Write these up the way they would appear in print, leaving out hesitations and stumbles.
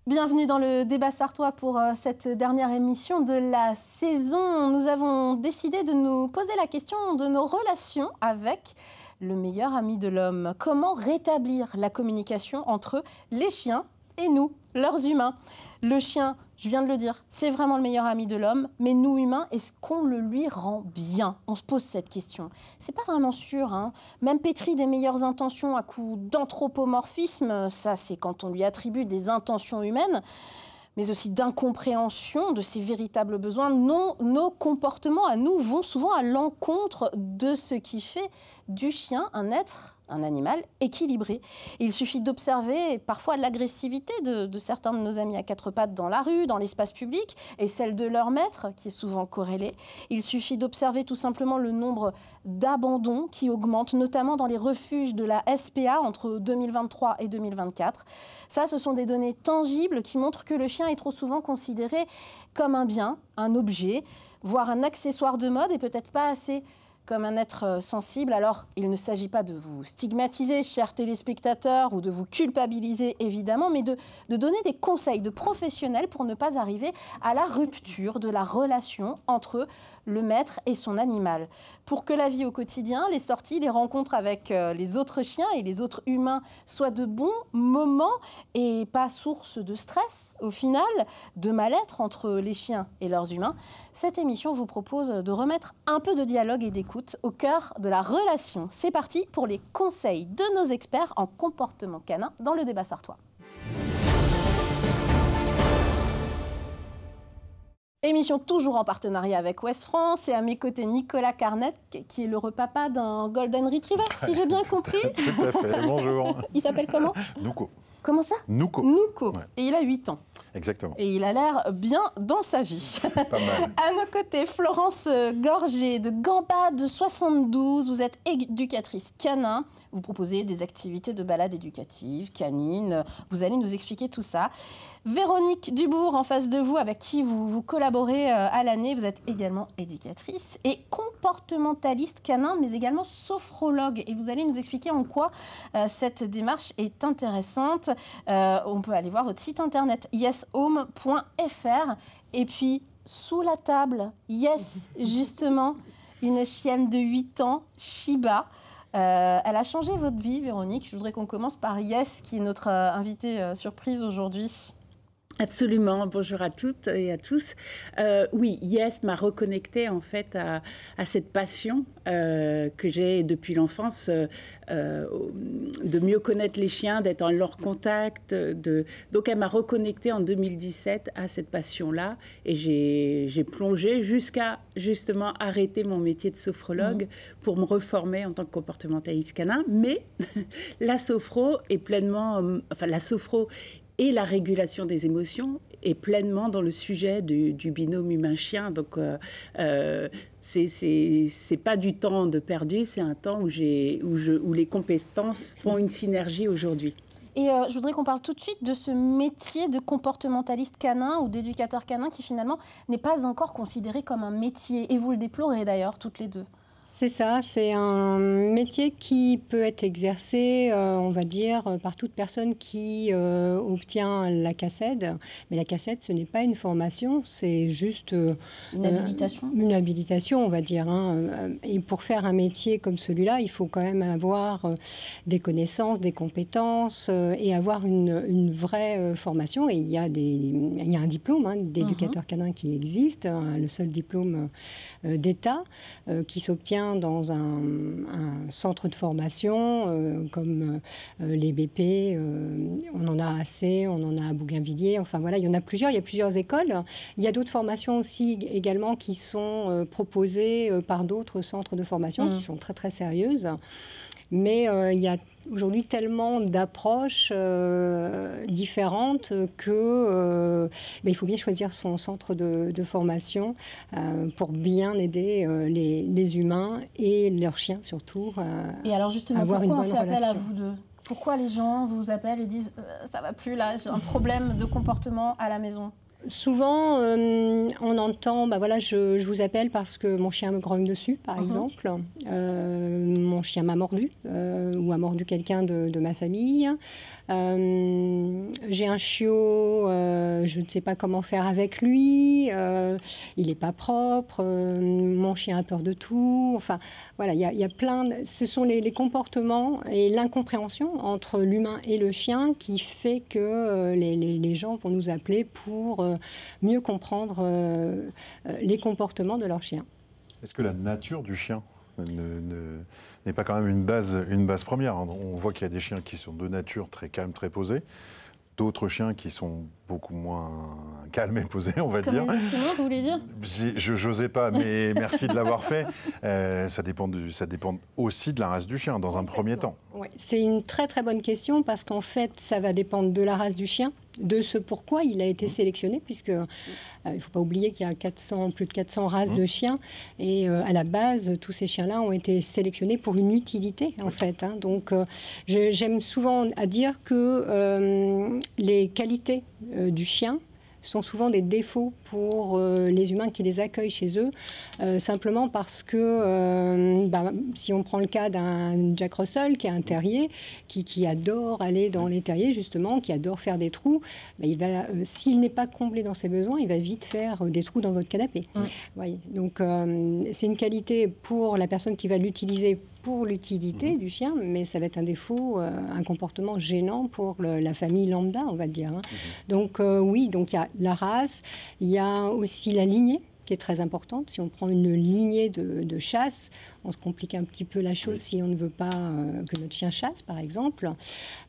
Bienvenue dans le débat sartois pour cette dernière émission de la saison. Nous avons décidé de nous poser la question de nos relations avec le meilleur ami de l'homme. Comment rétablir la communication entre les chiens et nous, leurs humains? Le chien, je viens de le dire, c'est vraiment le meilleur ami de l'homme, mais nous humains, est-ce qu'on le lui rend bien? On se pose cette question. C'est pas vraiment sûr, hein. Même pétri des meilleures intentions à coup d'anthropomorphisme, ça c'est quand on lui attribue des intentions humaines, mais aussi d'incompréhension de ses véritables besoins. Nos comportements à nous vont souvent à l'encontre de ce qui fait du chien un être, un animal équilibré. Il suffit d'observer parfois l'agressivité de certains de nos amis à quatre pattes dans la rue, dans l'espace public, et celle de leur maître, qui est souvent corrélée. Il suffit d'observer tout simplement le nombre d'abandons qui augmente, notamment dans les refuges de la SPA entre 2023 et 2024. Ça, ce sont des données tangibles qui montrent que le chien est trop souvent considéré comme un bien, un objet, voire un accessoire de mode et peut-être pas assez comme un être sensible. Alors, il ne s'agit pas de vous stigmatiser, chers téléspectateurs, ou de vous culpabiliser, évidemment, mais de donner des conseils de professionnels pour ne pas arriver à la rupture de la relation entre le maître et son animal. Pour que la vie au quotidien, les sorties, les rencontres avec les autres chiens et les autres humains soient de bons moments et pas source de stress, au final, de mal-être entre les chiens et leurs humains, cette émission vous propose de remettre un peu de dialogue et d'écoute au cœur de la relation. C'est parti pour les conseils de nos experts en comportement canin dans le débat sartois. Émission toujours en partenariat avec Ouest France et à mes côtés Nicolas Carnet, qui est le repapa d'un Golden Retriever, si j'ai bien compris. Tout à fait, bonjour. Il s'appelle comment? Nouko. Comment ça? Nouko. Nouko. Ouais. Et il a 8 ans. Exactement. Et il a l'air bien dans sa vie. Pas mal. À nos côtés, Florence Gorgé de Gambade 72. Vous êtes éducatrice canin. Vous proposez des activités de balade éducative, canine. Vous allez nous expliquer tout ça. Véronique Dubourg, en face de vous, avec qui vous collaborez à l'année. Vous êtes également éducatrice et comportementaliste canin, mais également sophrologue. Et vous allez nous expliquer en quoi cette démarche est intéressante. On peut aller voir votre site internet yeshome.fr. Et puis, sous la table, Yes, justement, une chienne de 8 ans, Shiba. Elle a changé votre vie, Véronique. Je voudrais qu'on commence par Yes, qui est notre invitée surprise aujourd'hui. Absolument, bonjour à toutes et à tous. Oui, Yes m'a reconnectée en fait à cette passion que j'ai depuis l'enfance de mieux connaître les chiens, d'être en leur contact. Donc elle m'a reconnectée en 2017 à cette passion-là et j'ai plongé jusqu'à justement arrêter mon métier de sophrologue pour me reformer en tant que comportementaliste canin. Mais la sophro est pleinement, la sophro et la régulation des émotions est pleinement dans le sujet du binôme humain-chien. Donc, c'est pas du temps de perdu, c'est un temps où les compétences font une synergie aujourd'hui. Et je voudrais qu'on parle tout de suite de ce métier de comportementaliste canin ou d'éducateur canin qui finalement n'est pas encore considéré comme un métier. Et vous le déplorez d'ailleurs, toutes les deux. C'est ça, c'est un métier qui peut être exercé, on va dire, par toute personne qui obtient la CACED. Mais la CACED, ce n'est pas une formation, c'est juste une habilitation. Une habilitation, on va dire. Hein. Et pour faire un métier comme celui-là, il faut quand même avoir des connaissances, des compétences et avoir une vraie formation. Et il y a un diplôme d'éducateur canin qui existe, le seul diplôme d'État qui s'obtient dans un centre de formation comme les BP, on en a assez, on en a à Bougainvilliers, enfin voilà, il y en a plusieurs, il y a plusieurs écoles. Il y a d'autres formations aussi également qui sont proposées par d'autres centres de formation qui sont très très sérieuses. Mais il y a aujourd'hui tellement d'approches différentes que il faut bien choisir son centre de formation pour bien aider les humains et leurs chiens surtout et alors justement, avoir une bonne relation. Pourquoi on fait appel à vous deux? Pourquoi les gens vous appellent et disent « ça va plus là, j'ai un problème de comportement à la maison » Souvent, on entend, voilà, je vous appelle parce que mon chien me grogne dessus, par exemple. Mon chien m'a mordu ou a mordu quelqu'un de ma famille. J'ai un chiot, je ne sais pas comment faire avec lui. Il n'est pas propre. Mon chien a peur de tout. Enfin, voilà, il y a plein. Ce sont les comportements et l'incompréhension entre l'humain et le chien qui fait que les gens vont nous appeler pour mieux comprendre les comportements de leur chien. Est-ce que la nature du chien n'est pas quand même une base première? On voit qu'il y a des chiens qui sont de nature très calmes, très posés, d'autres chiens qui sont beaucoup moins calmes et posés, on va dire. Comme les êtres humains, vous voulez dire? Je n'osais pas, mais merci de l'avoir fait. Ça dépend aussi de la race du chien, dans un premier temps. Ouais, c'est une très très bonne question parce qu'en fait, ça va dépendre de la race du chien, de ce pourquoi il a été sélectionné, puisque il ne faut pas oublier qu'il y a plus de 400 races de chiens, et à la base, tous ces chiens-là ont été sélectionnés pour une utilité, en fait. Donc, j'aime souvent à dire que les qualités du chien sont souvent des défauts pour les humains qui les accueillent chez eux, simplement parce que, si on prend le cas d'un Jack Russell, qui est un terrier, qui adore aller dans les terriers, justement, qui adore faire des trous, s'il n'est pas comblé dans ses besoins, il va vite faire des trous dans votre canapé. Voyez. Donc, c'est une qualité pour la personne qui va l'utiliser pour l'utilité du chien, mais ça va être un défaut, un comportement gênant pour la famille lambda, on va dire. Donc oui, donc il y a la race, il y a aussi la lignée qui est très importante. Si on prend une lignée de chasse, on se complique un petit peu la chose si on ne veut pas que notre chien chasse, par exemple.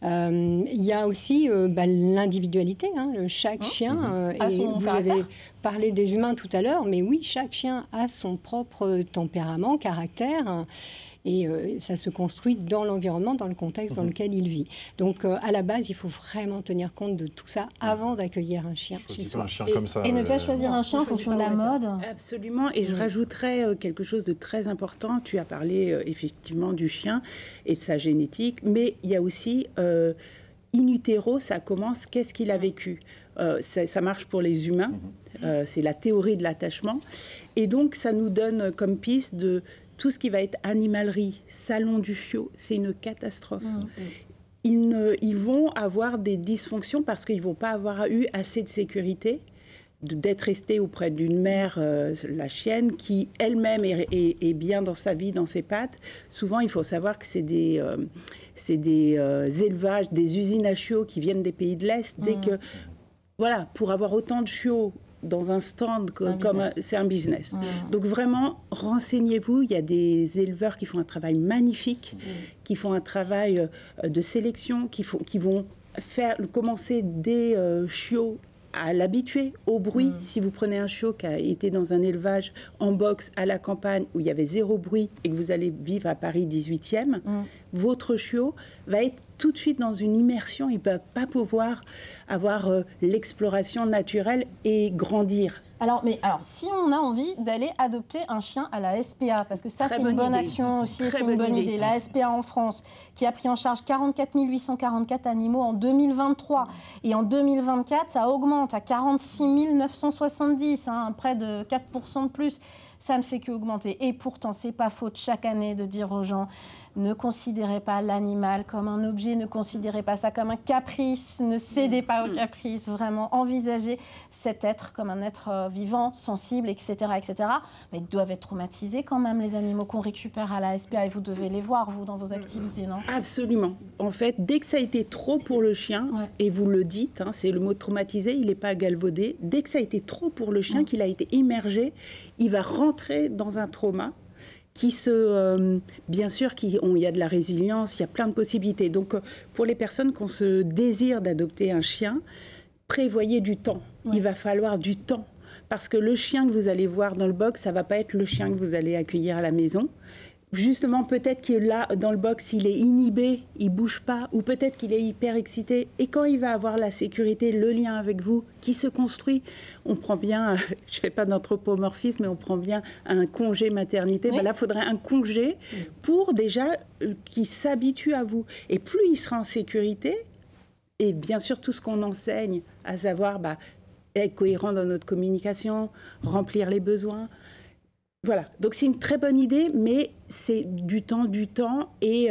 Il y a aussi l'individualité. Chaque chien, et vous avez parlé des humains tout à l'heure, mais oui, chaque chien a son propre tempérament, caractère. Et ça se construit dans l'environnement, dans le contexte dans lequel il vit. Donc, à la base, il faut vraiment tenir compte de tout ça avant d'accueillir un chien chez soi. Un chien comme ça, et ne pas choisir un chien en fonction de la mode. Absolument. Et je rajouterais quelque chose de très important. Tu as parlé effectivement du chien et de sa génétique, mais il y a aussi in utero, ça commence, qu'est-ce qu'il a vécu. Ça marche pour les humains. C'est la théorie de l'attachement. Et donc, ça nous donne comme piste de tout ce qui va être animalerie, salon du chiot, c'est une catastrophe. Ils vont avoir des dysfonctions parce qu'ils ne vont pas avoir eu assez de sécurité, d'être restés auprès d'une mère, la chienne, qui elle-même est bien dans sa vie, dans ses pattes. Souvent, il faut savoir que c'est des élevages, des usines à chiots qui viennent des pays de l'Est. Dès que, voilà, pour avoir autant de chiots dans un stand, c'est un business. Donc vraiment, renseignez-vous. Il y a des éleveurs qui font un travail magnifique, qui font un travail de sélection, qui vont commencer des chiots à l'habituer au bruit. Si vous prenez un chiot qui a été dans un élevage en box à la campagne où il y avait zéro bruit et que vous allez vivre à Paris 18e, votre chiot va être tout de suite dans une immersion. Il ne va pas pouvoir avoir l'exploration naturelle et grandir. Alors, si on a envie d'aller adopter un chien à la SPA, parce que ça, c'est une bonne action aussi, c'est une bonne idée. La SPA en France, qui a pris en charge 44 844 animaux en 2023. Et en 2024, ça augmente à 46 970, près de 4% de plus. Ça ne fait qu'augmenter. Et pourtant, c'est pas faute chaque année de dire aux gens: ne considérez pas l'animal comme un objet, ne considérez pas ça comme un caprice, ne cédez pas au caprice, vraiment envisagez cet être comme un être vivant, sensible, etc., etc. Mais ils doivent être traumatisés quand même, les animaux qu'on récupère à la SPA, et vous devez les voir, vous, dans vos activités, non? Absolument. En fait, dès que ça a été trop pour le chien, et vous le dites, c'est le mot traumatisé, il n'est pas galvaudé, dès que ça a été trop pour le chien, qu'il a été immergé, il va rentrer dans un trauma. Bien sûr, il y a de la résilience, il y a plein de possibilités. Donc, pour les personnes qui ont ce désir d'adopter un chien, prévoyez du temps. Il va falloir du temps. Parce que le chien que vous allez voir dans le box, ça ne va pas être le chien que vous allez accueillir à la maison. Justement, peut-être que là, dans le box, il est inhibé, il ne bouge pas, ou peut-être qu'il est hyper excité. Et quand il va avoir la sécurité, le lien avec vous, qui se construit, on prend bien, je ne fais pas d'anthropomorphisme, mais on prend bien un congé maternité. Là, il faudrait un congé pour déjà qu'il s'habitue à vous. Et plus il sera en sécurité, et bien sûr, tout ce qu'on enseigne, à savoir être cohérent dans notre communication, remplir les besoins. Voilà, donc c'est une très bonne idée, mais c'est du temps et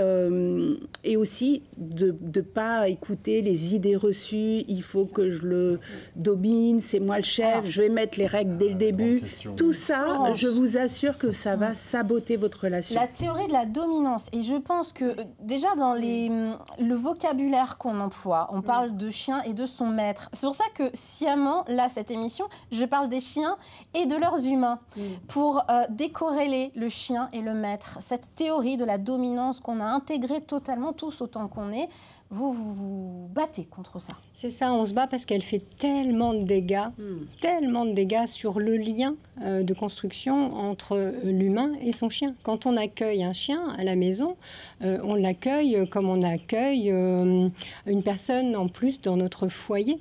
aussi de ne pas écouter les idées reçues. Il faut que je le domine, c'est moi le chef, je vais mettre les règles dès le début. Tout ça, Florence, je vous assure que ça va saboter votre relation. La théorie de la dominance, et je pense que déjà dans le vocabulaire qu'on emploie, on parle de chien et de son maître. C'est pour ça que sciemment, là, cette émission, je parle des chiens et de leurs humains, pour décorréler le chien et le maître. Cette théorie de la dominance qu'on a intégrée totalement, tous autant qu'on est, vous battez contre ça. C'est ça, on se bat parce qu'elle fait tellement de dégâts sur le lien de construction entre l'humain et son chien. Quand on accueille un chien à la maison, on l'accueille comme on accueille une personne en plus dans notre foyer.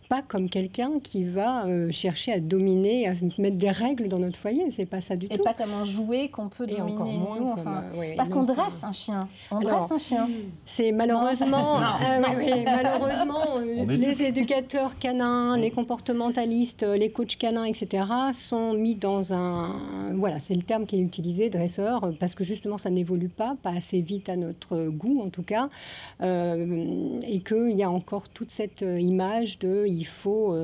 Pas comme quelqu'un qui va chercher à dominer, à mettre des règles dans notre foyer. C'est pas ça du tout. Et pas comme un jouet qu'on peut dominer nous. Enfin, parce qu'on dresse un chien. C'est malheureusement, malheureusement, les éducateurs canins, les comportementalistes, les coachs canins, etc., sont mis dans un... Voilà, c'est le terme qui est utilisé, dresseur, parce que justement, ça n'évolue pas assez vite à notre goût, en tout cas, et qu'il y a encore toute cette image de... Il faut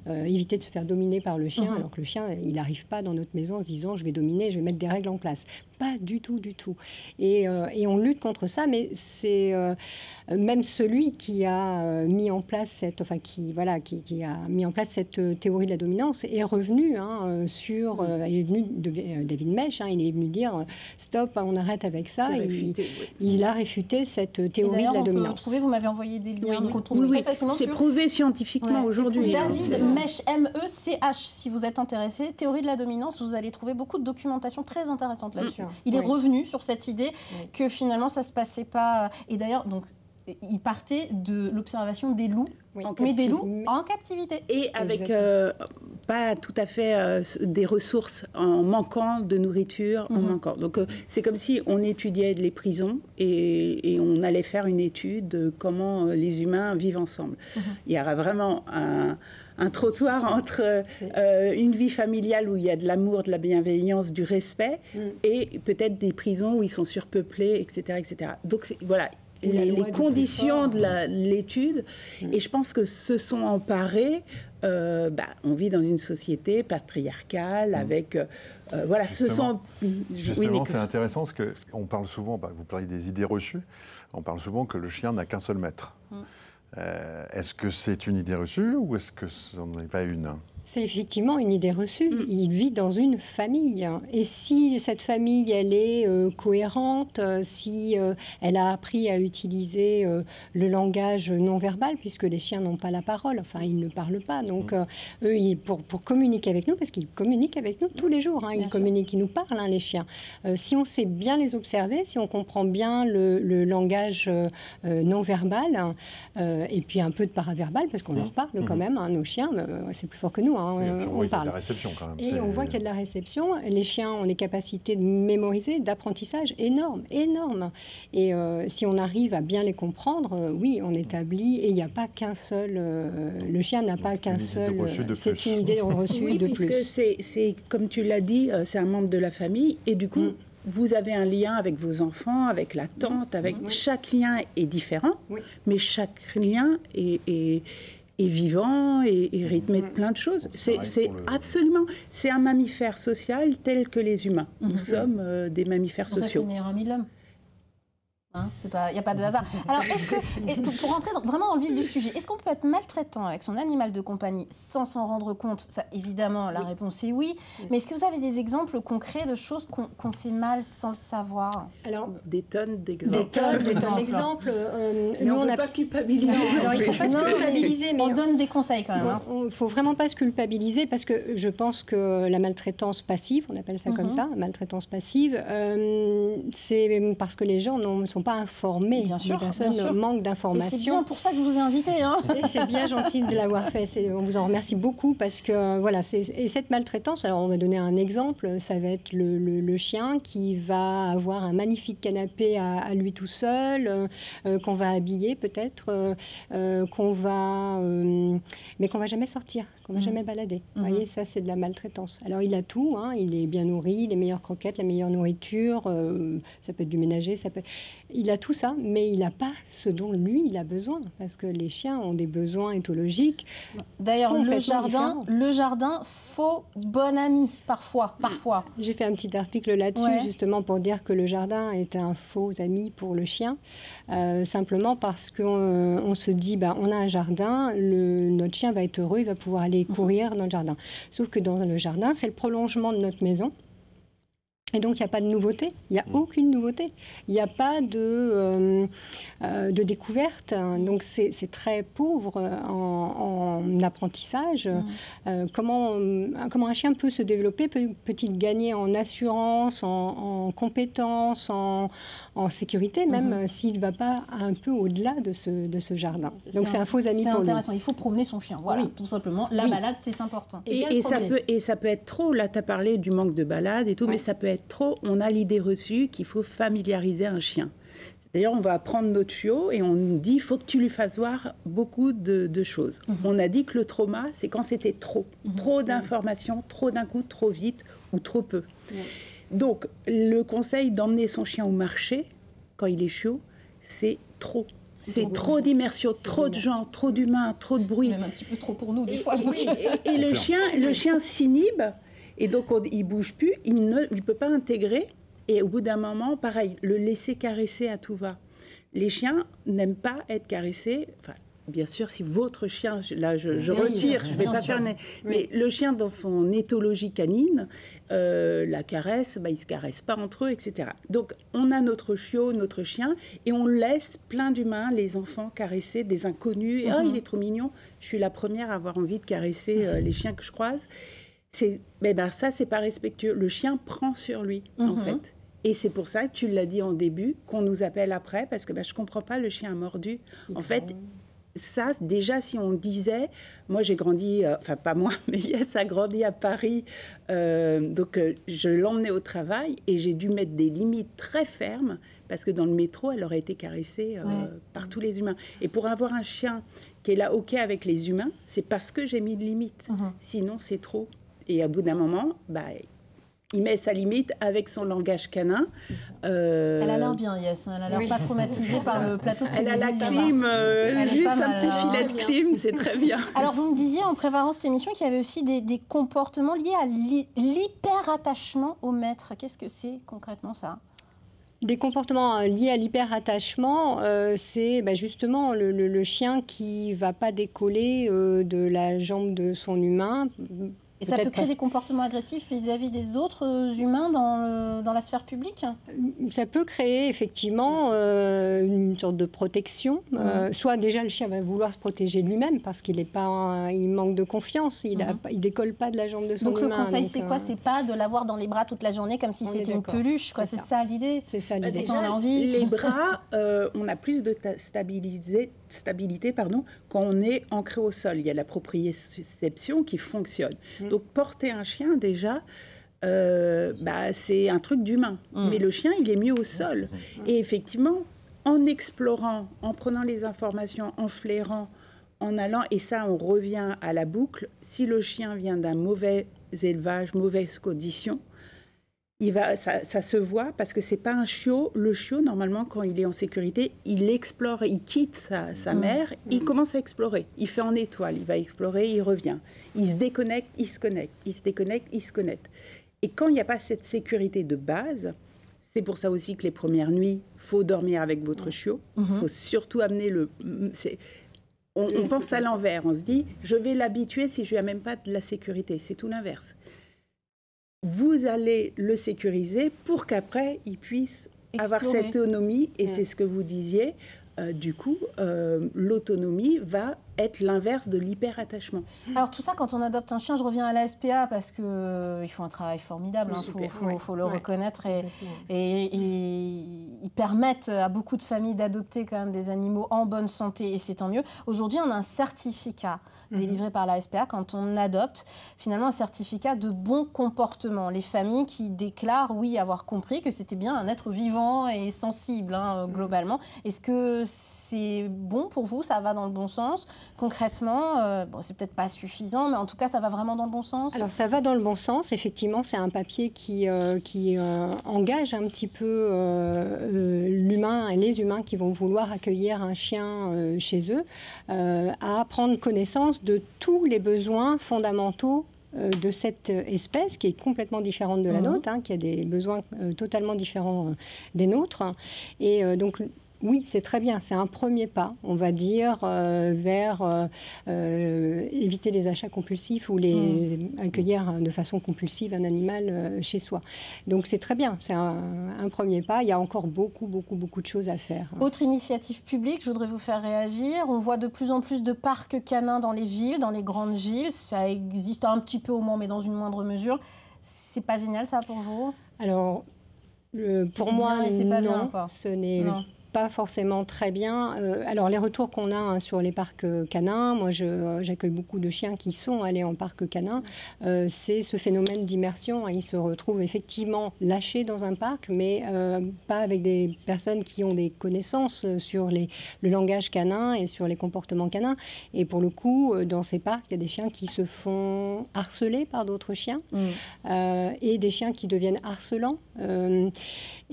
éviter de se faire dominer par le chien, alors que le chien, il n'arrive pas dans notre maison en se disant je vais dominer, je vais mettre des règles en place. Pas du tout, du tout. Et on lutte contre ça, mais c'est même celui qui a mis en place cette, qui a mis en place cette théorie de la dominance est revenu sur, il est venu David Mech, il est venu dire stop, on arrête avec ça. Il a réfuté cette théorie de la dominance. On peut trouver, vous m'avez envoyé des liens, donc on trouve très facilement. C'est prouvé scientifiquement aujourd'hui. David Mech, M-E-C-H, si vous êtes intéressé, théorie de la dominance, vous allez trouver beaucoup de documentation très intéressante là-dessus. Il est revenu sur cette idée que finalement ça se passait pas. Et d'ailleurs, donc, il partait de l'observation des loups, mais des loups en captivité. Et avec pas tout à fait des ressources, en manquant de nourriture, en manquant. Donc c'est comme si on étudiait les prisons et on allait faire une étude de comment les humains vivent ensemble. Il y aura vraiment un trottoir entre une vie familiale où il y a de l'amour, de la bienveillance, du respect, et peut-être des prisons où ils sont surpeuplés, etc. etc. Donc voilà, les conditions de l'étude, et je pense que se sont emparés. On vit dans une société patriarcale avec... voilà, justement, c'est intéressant parce qu'on parle souvent, vous parlez des idées reçues, on parle souvent que le chien n'a qu'un seul maître. Est-ce que c'est une idée reçue ou est-ce que ce n'en est pas une ? C'est effectivement une idée reçue. Il vit dans une famille. Et si cette famille, elle est cohérente, si elle a appris à utiliser le langage non verbal, puisque les chiens n'ont pas la parole, enfin, ils ne parlent pas. Donc, eux, pour communiquer avec nous, parce qu'ils communiquent avec nous tous les jours, ils communiquent, ils nous parlent, les chiens. Si on sait bien les observer, si on comprend bien le langage non verbal, et puis un peu de paraverbal, parce qu'on leur parle quand même, nos chiens, c'est plus fort que nous. Et puis on voit qu'il y a de la réception quand même. Et on voit qu'il y a de la réception. Les chiens ont des capacités de mémoriser, d'apprentissage énormes. Et si on arrive à bien les comprendre, oui, on établit. Et il n'y a pas qu'un seul... le chien n'a pas qu'un seul... C'est une idée reçue de plus. Puisque c'est, comme tu l'as dit, c'est un membre de la famille. Et du coup... Vous avez un lien avec vos enfants, avec la tante, avec... Chaque lien est différent, mais chaque lien est vivant et rythmé de plein de choses. C'est absolument... C'est un mammifère social tel que les humains. Nous sommes des mammifères sociaux. C'est le meilleur ami de l'homme. Il n'y a pas de hasard. Alors, est-ce que, pour rentrer vraiment dans le vif du sujet, est-ce qu'on peut être maltraitant avec son animal de compagnie sans s'en rendre compte? Ça, évidemment, la réponse est oui. Mais est-ce que vous avez des exemples concrets de choses qu'on fait mal sans le savoir? Alors, des tonnes d'exemples. Des tonnes d'exemples. Mais on ne peut pas culpabiliser. Alors, il ne faut pas se culpabiliser. Mais on donne des conseils quand même. Il ne faut vraiment pas se culpabiliser parce que je pense que la maltraitance passive, on appelle ça comme ça, maltraitance passive, c'est parce que les gens ne sont pas informés. Bien sûr, les personnes manquent d'informations. Et c'est bien pour ça que je vous ai invité. Hein. C'est bien gentil de l'avoir fait. On vous en remercie beaucoup parce que voilà, et cette maltraitance, alors on va donner un exemple, ça va être le chien qui va avoir un magnifique canapé à lui tout seul, qu'on va habiller peut-être, mais qu'on va jamais sortir, qu'on va jamais balader. Vous voyez, ça c'est de la maltraitance. Alors il a tout, hein, il est bien nourri, les meilleures croquettes, la meilleure nourriture, ça peut être du ménager, il a tout ça, mais il n'a pas ce dont lui il a besoin, parce que les chiens ont des besoins éthologiques. D'ailleurs, le jardin, faux bon ami, parfois. J'ai fait un petit article là-dessus, justement pour dire que le jardin est un faux ami pour le chien, simplement parce qu'on se dit, on a un jardin, notre chien va être heureux, il va pouvoir aller courir dans le jardin. Sauf que dans le jardin, c'est le prolongement de notre maison. Et donc, il n'y a pas de nouveauté, il n'y a aucune nouveauté. Il n'y a pas de découverte. Donc, c'est très pauvre en apprentissage. Comment un chien peut se développer, peut-il gagner en assurance, en compétences, en sécurité, même s'il ne va pas un peu au-delà de ce jardin. Donc, c'est un faux ami pour lui. C'est intéressant, il faut promener son chien, voilà, tout simplement. La balade, c'est important. Et ça peut être trop, là, tu as parlé du manque de balade et tout, mais ça peut être trop, on a l'idée reçue qu'il faut familiariser un chien. D'ailleurs, on va prendre notre chiot et on nous dit, il faut que tu lui fasses voir beaucoup de choses. On a dit que le trauma, c'est quand c'était trop. Trop d'informations, trop d'un coup, trop vite ou trop peu. Donc, le conseil d'emmener son chien au marché, quand il est chiot, c'est trop. C'est trop d'immersion, trop de gens, trop d'humains, trop de bruit. C'est même un petit peu trop pour nous, des fois. Et le chien s'inhibe. Et donc, il ne bouge plus, il ne peut pas intégrer. Et au bout d'un moment, pareil, le laisser caresser à tout va. Les chiens n'aiment pas être caressés. Enfin, bien sûr, si votre chien, là, je retire, je ne vais pas faire... Mais le chien, dans son éthologie canine, la caresse, il ne se caresse pas entre eux, etc. Donc, on a notre chiot, notre chien, et on laisse plein d'humains, les enfants, caresser des inconnus. Et, il est trop mignon. Je suis la première à avoir envie de caresser les chiens que je croise. Ça, c'est pas respectueux. Le chien prend sur lui, en fait. Et c'est pour ça, tu l'as dit en début, qu'on nous appelle après, parce que je comprends pas, le chien a mordu. En fait, ça, déjà, si on disait... Moi, j'ai grandi... Enfin, pas moi, mais Yes a grandi à Paris. Donc, je l'emmenais au travail et j'ai dû mettre des limites très fermes, parce que dans le métro, elle aurait été caressée par tous les humains. Et pour avoir un chien qui est là, OK avec les humains, c'est parce que j'ai mis de limites. Sinon, c'est trop. Et à bout d'un moment, il met sa limite avec son langage canin. Elle a l'air bien, Yes. Elle a l'air pas traumatisée par le plateau de télévision. Elle a la clim, juste un petit filet de clim, c'est très bien. Alors, vous me disiez en préparant cette émission qu'il y avait aussi des comportements liés à l'hyperattachement au maître. Qu'est-ce que c'est concrètement ça ? Des comportements liés à l'hyperattachement, c'est justement le chien qui ne va pas décoller de la jambe de son humain. Et ça peut créer des comportements agressifs vis-à-vis des autres humains dans la sphère publique ? Ça peut créer effectivement une sorte de protection. Soit déjà le chien va vouloir se protéger lui-même parce qu'il manque de confiance, il décolle pas de la jambe de son humain. Donc le conseil c'est quoi ? C'est pas de l'avoir dans les bras toute la journée comme si c'était une peluche, quoi. C'est ça l'idée. C'est ça l'idée. Déjà, on a envie. Les bras, on a plus de stabilité quand on est ancré au sol. Il y a la proprioception qui fonctionne. Donc, porter un chien, déjà, c'est un truc d'humain. Mais le chien, il est mieux au sol. Et effectivement, en explorant, en prenant les informations, en flairant, en allant, et ça, on revient à la boucle, si le chien vient d'un mauvais élevage, mauvaise condition, ça se voit parce que c'est pas un chiot. Le chiot, normalement, quand il est en sécurité, il explore, il quitte sa mère, il commence à explorer. Il fait en étoile, il va explorer, il revient. Il se déconnecte, il se connecte. Il se déconnecte, il se connecte. Et quand il n'y a pas cette sécurité de base, c'est pour ça aussi que les premières nuits, faut dormir avec votre chiot. Faut surtout amener on pense à l'envers. On se dit, je vais l'habituer si je lui amène pas de la sécurité. C'est tout l'inverse. Vous allez le sécuriser pour qu'après, il puisse avoir cette autonomie. Et c'est ce que vous disiez. Du coup, l'autonomie va être l'inverse de l'hyper-attachement. Alors tout ça, quand on adopte un chien, je reviens à la SPA parce qu'ils font un travail formidable, il faut le reconnaître, et ils permettent à beaucoup de familles d'adopter quand même des animaux en bonne santé, et c'est tant mieux. Aujourd'hui, on a un certificat délivré par la SPA quand on adopte, finalement un certificat de bon comportement. Les familles qui déclarent, oui, avoir compris que c'était bien un être vivant et sensible, globalement. Est-ce que c'est bon pour vous? Ça va dans le bon sens? Concrètement, bon, c'est peut-être pas suffisant, mais en tout cas, ça va vraiment dans le bon sens? Alors, ça va dans le bon sens. Effectivement, c'est un papier qui engage un petit peu l'humain et les humains qui vont vouloir accueillir un chien chez eux à prendre connaissance de tous les besoins fondamentaux de cette espèce qui est complètement différente de la nôtre, qui a des besoins totalement différents des nôtres. Et donc, oui, c'est très bien. C'est un premier pas, on va dire, vers éviter les achats compulsifs ou accueillir de façon compulsive un animal chez soi. Donc c'est très bien, c'est un premier pas. Il y a encore beaucoup de choses à faire. Autre initiative publique, je voudrais vous faire réagir. On voit de plus en plus de parcs canins dans les villes, dans les grandes villes. Ça existe un petit peu au Mans, mais dans une moindre mesure. C'est pas génial, ça, pour vous? Alors, pour moi, non, ce n'est pas forcément très bien. Alors, les retours qu'on a sur les parcs canins, moi, j'accueille beaucoup de chiens qui sont allés en parc canin. C'est ce phénomène d'immersion. Ils se retrouvent effectivement lâchés dans un parc, mais pas avec des personnes qui ont des connaissances sur le langage canin et sur les comportements canins. Et pour le coup, dans ces parcs, il y a des chiens qui se font harceler par d'autres chiens et des chiens qui deviennent harcelants.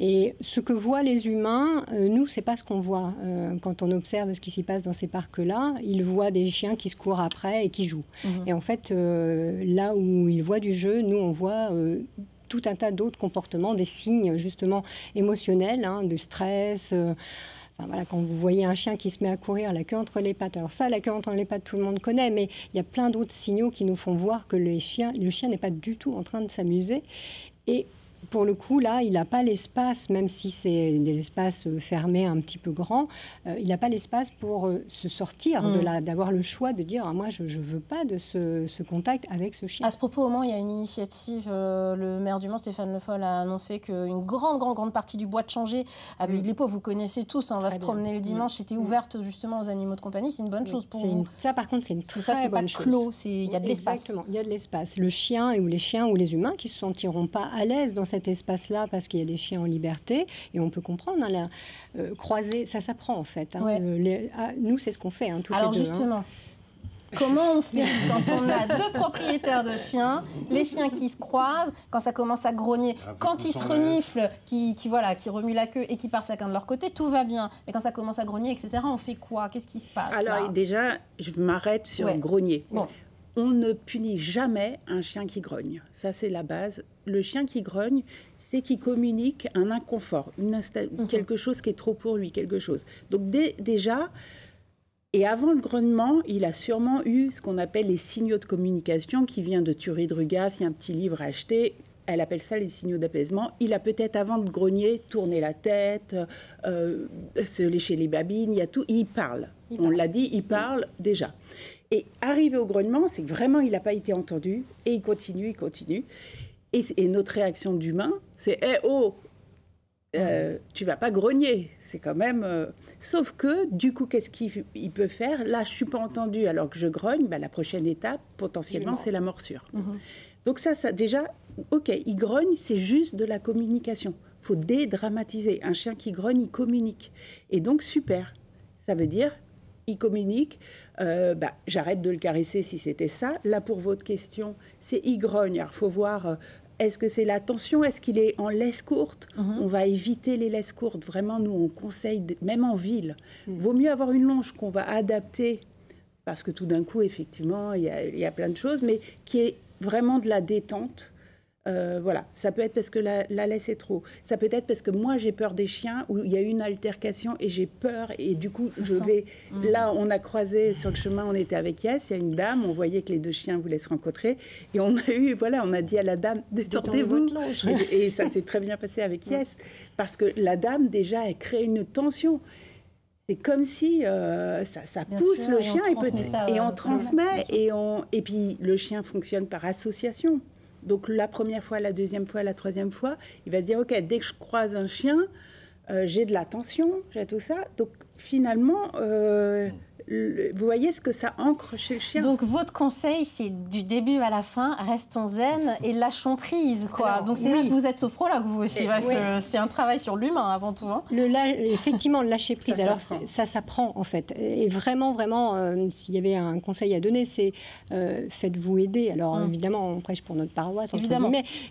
Et ce que voient les humains, nous, c'est pas ce qu'on voit quand on observe ce qui s'y passe dans ces parcs-là. Ils voient des chiens qui se courent après et qui jouent. Et en fait, là où ils voient du jeu, nous, on voit tout un tas d'autres comportements, des signes justement émotionnels, de stress. Voilà, quand vous voyez un chien qui se met à courir, la queue entre les pattes. Alors ça, la queue entre les pattes, tout le monde connaît, mais il y a plein d'autres signaux qui nous font voir que le chien n'est pas du tout en train de s'amuser. Et pour le coup, là, il n'a pas l'espace, même si c'est des espaces fermés un petit peu grands, il n'a pas l'espace pour se sortir de là, d'avoir le choix de dire moi, je ne veux pas de ce contact avec ce chien. À ce propos, au Mans, il y a une initiative. Le maire du Mans, Stéphane Le Foll, a annoncé qu'une grande partie du bois de Changé, à Buis-les-Paux, vous connaissez tous, on va se promener le dimanche, était ouverte justement aux animaux de compagnie. C'est une bonne chose pour vous. Ça, par contre, c'est une très bonne chose. Ça, c'est pas clos, il y a de l'espace. Exactement, il y a de l'espace. Le chien ou les chiens ou les humains qui ne se sentiront pas à l'aise dans cet espace-là parce qu'il y a des chiens en liberté, et on peut comprendre, croiser, ça s'apprend en fait. Nous, c'est ce qu'on fait, toutes Alors les deux. Justement, comment on fait quand on a deux propriétaires de chiens, les chiens qui se croisent, quand ça commence à grogner, quand ils se reniflent, qui remuent la queue et qui partent chacun de leur côté, tout va bien. Mais quand ça commence à grogner, etc., on fait quoi? Qu'est-ce qui se passe? Alors déjà, je m'arrête sur grogner. Bon. On ne punit jamais un chien qui grogne. Ça, c'est la base. Le chien qui grogne, c'est qu'il communique un inconfort, quelque chose qui est trop pour lui, quelque chose. Donc déjà, et avant le grognement, il a sûrement eu ce qu'on appelle les signaux de communication qui vient de Thury de Rugas. Il y a un petit livre à acheter. Elle appelle ça les signaux d'apaisement. Il a peut-être, avant de grogner, tourné la tête, se lécher les babines, il y a tout. Il parle. On l'a dit, il parle déjà. Et arrivé au grognement, c'est que vraiment, il n'a pas été entendu. Et il continue. Et notre réaction d'humain, c'est « oh, tu vas pas grogner ». C'est quand même... Sauf que, du coup, qu'est-ce qu'il peut faire? Là, je ne suis pas entendu alors que je grogne. La prochaine étape, potentiellement, c'est la morsure. Donc ça, déjà, OK, il grogne, c'est juste de la communication. Il faut dédramatiser. Un chien qui grogne, il communique. Et donc, super. Ça veut dire, il communique... j'arrête de le caresser si c'était ça. Là, pour votre question, c'est il grogne. Alors, il faut voir, est-ce que c'est la tension? Est-ce qu'il est en laisse courte? On va éviter les laisses courtes. Vraiment, nous, on conseille, même en ville, vaut mieux avoir une longe qu'on va adapter, parce que tout d'un coup, effectivement, il y a plein de choses, mais qui est vraiment de la détente. Voilà, ça peut être parce que la laisse est trop. Ça peut être parce que moi, j'ai peur des chiens, où il y a eu une altercation et j'ai peur. Et du coup, Là, on a croisé sur le chemin, on était avec Yes, il y a une dame, on voyait que les deux chiens voulaient se rencontrer. Et on a dit à la dame, détendez-vous. Et ça s'est très bien passé avec Yes. Parce que la dame, déjà, elle crée une tension. c'est comme si ça pousse sûr, le et chien on transmet et puis le chien fonctionne par association. Donc la première fois, la deuxième fois, la troisième fois, il va se dire ok, dès que je croise un chien, j'ai de l'attention, j'ai tout ça. Donc finalement, vous voyez ce que ça ancre chez le chien. Donc votre conseil, c'est du début à la fin, restons zen et lâchons prise, quoi. Alors, donc c'est là que vous êtes sophrologue, vous aussi, parce que c'est un travail sur l'humain avant tout. Hein. Effectivement, le lâcher prise. Alors ça s'apprend en fait. Et vraiment, s'il y avait un conseil à donner, c'est faites-vous aider. Alors évidemment, on prêche pour notre paroisse,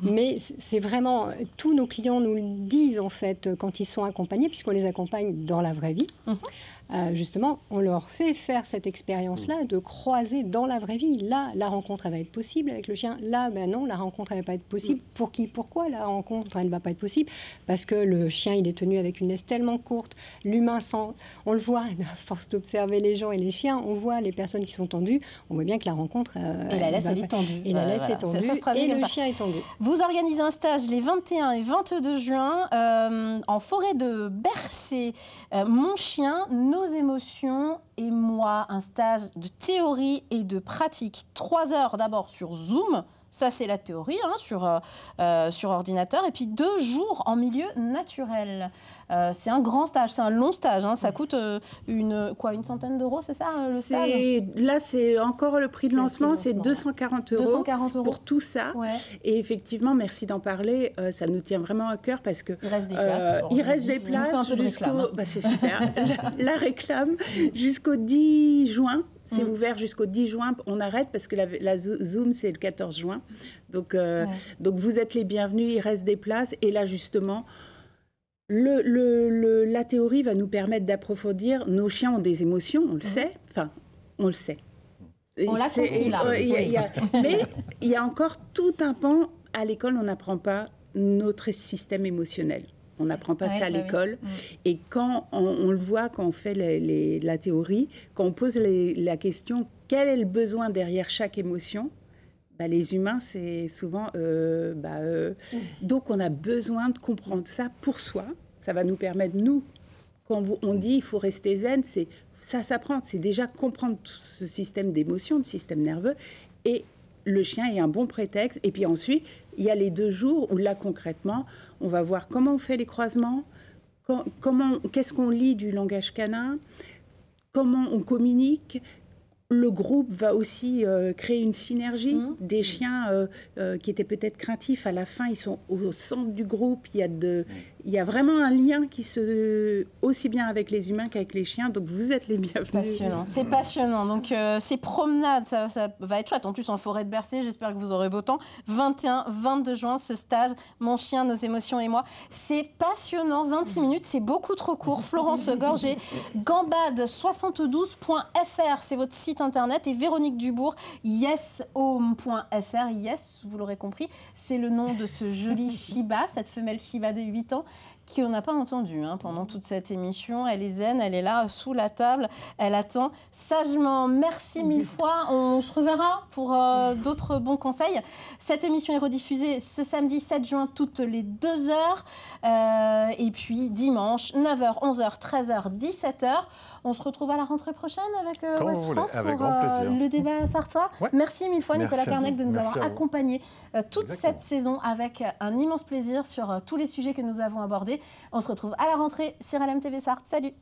mais c'est vraiment, tous nos clients nous le disent en fait quand ils sont accompagnés, puisqu'on les accompagne dans la vraie vie. Justement, on leur fait faire cette expérience-là de croiser dans la vraie vie. Là, la rencontre, elle va être possible avec le chien. Là, ben non, la rencontre, elle va pas être possible. Pour qui? Pourquoi la rencontre, elle ne va pas être possible? Parce que le chien, il est tenu avec une laisse tellement courte. L'humain, on le voit, à force d'observer les gens et les chiens, on voit les personnes qui sont tendues. On voit bien que la rencontre... et la laisse, elle est tendue. Et la laisse est tendue. Et le chien est tendu. Vous organisez un stage les 21 et 22 juin en forêt de Bercé. Mon chien, nos émotions et moi, un stage de théorie et de pratique. 3 heures d'abord sur Zoom, ça c'est la théorie, sur ordinateur, et puis 2 jours en milieu naturel. C'est un grand stage, c'est un long stage, ça coûte une centaine d'euros, c'est ça le stage? Là, c'est encore le prix de lancement, c'est 240 euros. 240 euros pour tout ça. Ouais. Et effectivement, merci d'en parler, ça nous tient vraiment à cœur parce que... Il reste des places. Il reste des places. Je vous fais un peu de réclame. C'est super. la réclame jusqu'au 10 juin. C'est ouvert jusqu'au 10 juin. On arrête parce que la Zoom, c'est le 14 juin. Donc vous êtes les bienvenus, il reste des places. Et là, justement, la théorie va nous permettre d'approfondir. Nos chiens ont des émotions, on le sait. Enfin, on le sait. On l'a compris, là. Mais il y a encore tout un pan. À l'école, on n'apprend pas notre système émotionnel. On n'apprend pas ça à l'école. Et quand on le voit, quand on fait la théorie, quand on pose la question, quel est le besoin derrière chaque émotion? Les humains, c'est souvent... Donc, on a besoin de comprendre ça pour soi. Ça va nous permettre, nous, quand on dit il faut rester zen, ça s'apprend. C'est déjà comprendre tout ce système d'émotions, de système nerveux. Et le chien est un bon prétexte. Et puis ensuite, il y a les 2 jours où là, concrètement, on va voir comment on fait les croisements, qu'est-ce qu'on lit du langage canin, comment on communique. Le groupe va aussi créer une synergie. Des chiens qui étaient peut-être craintifs, à la fin, ils sont au centre du groupe. Il y a vraiment un lien aussi bien avec les humains qu'avec les chiens. Donc, vous êtes les bienvenus. Passionnant. C'est passionnant. Donc, ces promenades, ça va être chouette. En plus, en forêt de Bercé, j'espère que vous aurez beau temps. 21, 22 juin, ce stage, Mon chien, nos émotions et moi. C'est passionnant. 26 minutes, c'est beaucoup trop court. Florence Gorgé, gambade72.fr, c'est votre site internet, et Véronique Dubourg, yeshome.fr. Yes, vous l'aurez compris, c'est le nom de ce joli Shiba, cette femelle Shiba de 8 ans, qui on n'a pas entendu pendant toute cette émission. Elle est zen, elle est là sous la table, elle attend sagement. Merci 1000 fois, on se reverra pour d'autres bons conseils. Cette émission est rediffusée ce samedi 7 juin toutes les 2 heures, et puis dimanche 9h, 11h, 13h, 17h. On se retrouve à la rentrée prochaine avec Ouest France pour le débat sartois. Ouais. Merci 1000 fois Nicolas Carnec de nous avoir accompagnés toute cette saison avec un immense plaisir sur tous les sujets que nous avons abordés. On se retrouve à la rentrée sur LMTV Sarthe. Salut!